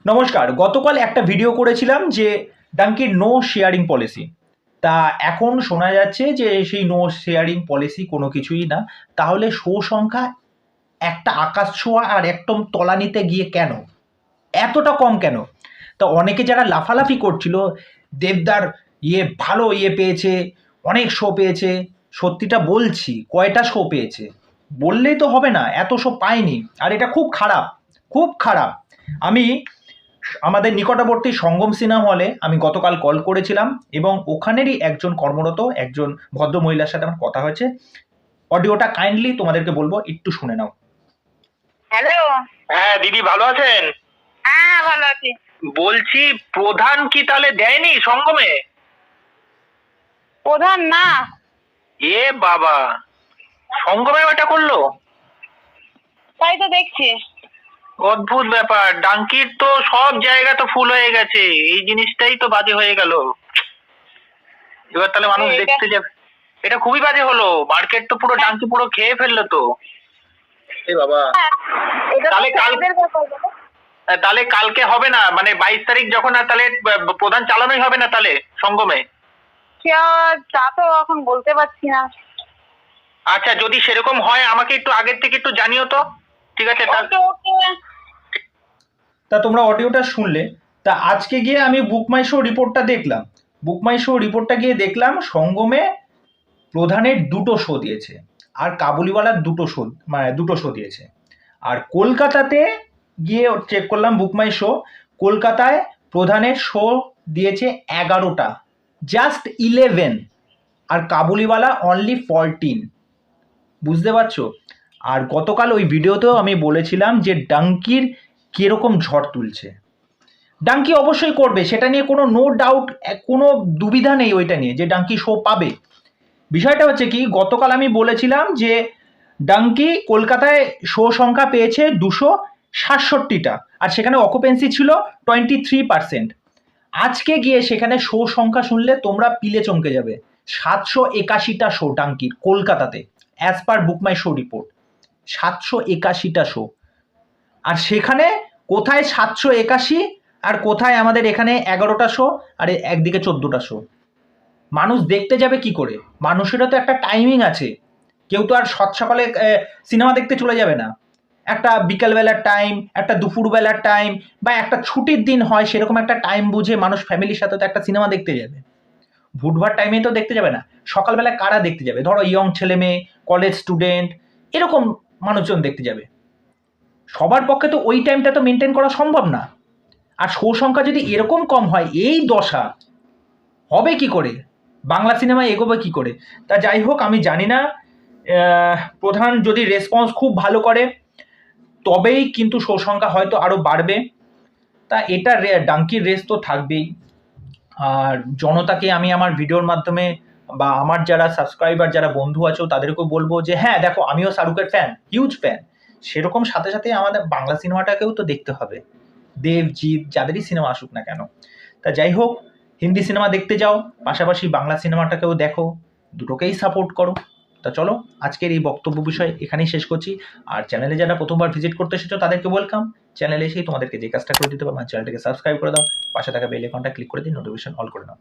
নমস্কার। গতকাল একটা ভিডিও করেছিলাম যে ডাঙ্কির নো শেয়ারিং পলিসি। তা এখন শোনা যাচ্ছে যে সেই নো শেয়ারিং পলিসি কোনো কিছুই না। তাহলে শো সংখ্যা একটা আকাশ ছোঁয়া আর একদম তলানিতে গিয়ে কেন এতটা কম কেন? তা অনেকে যারা লাফালাফি করছিল দেবদার ভালো পেয়েছে, অনেক শো পেয়েছে। সত্যিটা বলছি, কয়টা শো পেয়েছে বললেই তো হবে না, এত শো পায়নি। আর এটা খুব খারাপ, খুব খারাপ। আমি আমাদের নিকটবর্তী সঙ্গম সিনেমা হলে আমি গতকাল কল করেছিলাম এবং ওখানেরই একজন কর্মরত একজন ভদ্র মহিলার সাথে আমার কথা হয়েছে। অডিওটা কাইন্ডলি তোমাদেরকে বলবো, একটু শুনে নাও। হ্যালো। হ্যাঁ দিদি, ভালো আছেন? হ্যাঁ ভালো আছি। বলছি প্রধান কি তাহলে দেয়নি সঙ্গমে? প্রধান না। এ বাবা, সঙ্গমে ওটা করলো? তাই তো দেখছি। অদ্ভুত ব্যাপার। ডাঙ্কির তো সব জায়গা তো ফুল হয়ে গেছে, এই জিনিসটাই তো বাজে হয়ে গেল। এবার তাহলে মানুষ দেখতে যাবে, এটা খুবই বাজে হলো। মার্কেট তো পুরো ডাঙ্কি পুরো খেয়ে ফেললো তো। এ বাবা, তাহলে তাহলে কালকে হবে না, মানে 22 তারিখ যখন, আর তাহলে প্রধান চালানোই হবে না তাহলে সঙ্গমে? তা তো এখন বলতে পারছি না। আচ্ছা, যদি সেরকম হয় আমাকে একটু আগের থেকে একটু জানিও তো। ঠিক আছে। তা তোমরা অডিওটা শুনলে। তা আজকে গিয়ে আমি বুক মাই শো রিপোর্টটা দেখলাম। বুক মাই শো রিপোর্টটা গিয়ে দেখলাম সঙ্গমে প্রধানের 2টো শো দিয়েছে আর কাবুলিওয়ালার 2টো শো দিয়েছে। আর কলকাতাতে গিয়ে চেক করলাম বুক মাই শো, কলকাতায় প্রধানের শো দিয়েছে 11টা, জাস্ট 11, আর কাবুলিওয়ালা অনলি 14। বুঝতে পারছো? আর গতকাল ওই ভিডিওতেও আমি বলেছিলাম যে ডাঙ্কির কীরকম ঝড় তুলছে। ডাঙ্কি অবশ্যই করবে, সেটা নিয়ে কোনো নো ডাউট, কোনো দুবিধা নেই ওইটা নিয়ে যে ডাঙ্কি শো পাবে। বিষয়টা হচ্ছে কি, গতকাল আমি বলেছিলাম যে ডাঙ্কি কলকাতায় শো সংখ্যা পেয়েছে 267টা, আর সেখানে অকুপেন্সি ছিল 23%। আজকে গিয়ে সেখানে শো সংখ্যা শুনলে তোমরা পিলে চমকে যাবে। 781টা শো ডাঙ্কির কলকাতাতে, as per BookMyShow report. 781টা শো। আর সেখানে কোথায় 781 আর কোথায় আমাদের এখানে 11টা শো, আর একদিকে 14টা শো। মানুষ দেখতে যাবে কি করে? মানুষেরও তো একটা টাইমিং আছে। কেউ তো আর সকালে সিনেমা দেখতে চলে যাবে না। একটা বিকালবেলার টাইম, একটা দুপুরবেলার টাইম, বা একটা ছুটির দিন হয় সেরকম একটা টাইম বুঝে মানুষ ফ্যামিলির সাথে তো একটা সিনেমা দেখতে যাবে। ভুটভার টাইমে তো দেখতে যাবে না। সকালবেলা কারা দেখতে যাবে? ধরো ইয়ং ছেলে মেয়ে, কলেজ স্টুডেন্ট, এরকম মানুষজন দেখতে যাবে। সবার পক্ষে তো ওই টাইমটা তো মেনটেন করা সম্ভব না। আর শো সংখ্যা যদি এরকম কম হয়, এই দশা হবে কি করে? বাংলা সিনেমায় এগোবে কি করে? তা যাই হোক, আমি জানি না, প্রধান যদি রেসপন্স খুব ভালো করে তবেই কিন্তু শো সংখ্যা হয়তো আরও বাড়বে। তা এটা ডাঙ্কির রেস তো থাকবেই। আর জনতাকে আমি আমার ভিডিওর মাধ্যমে বা আমার যারা সাবস্ক্রাইবার, যারা বন্ধু আছো, তাদেরকেও বলবো যে হ্যাঁ দেখো, আমিও শাহরুখের ফ্যান, হিউজ ফ্যান। সেরকম সাথে সাথে আমাদের বাংলা সিনেমাটাকেও তো দেখতে হবে। দেবজিৎ, যাদেরই সিনেমা আসুক না কেন। তা যাই হোক, হিন্দি সিনেমা দেখতে যাও, পাশাপাশি বাংলা সিনেমাটাকেও দেখো, দুটোকেই সাপোর্ট করো। তা চলো, আজকের এই বক্তব্য বিষয় এখানেই শেষ করছি। আর চ্যানেলে যারা প্রথমবার ভিজিট করতে এসেছো তাদেরকে ওয়েলকাম। চ্যানেলে এসেই তোমাদেরকে যে কাজটা করে দিতে হবে, আমার চ্যানেলটাকে সাবস্ক্রাইব করে দাও, পাশে থাকা বেল আইকনটা ক্লিক করে দিন, নোটিফিকেশন অল করে নাও।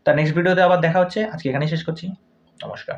তা নেক্সট ভিডিওতে আবার দেখা হচ্ছে। আজকে এখানেই শেষ করছি। নমস্কার।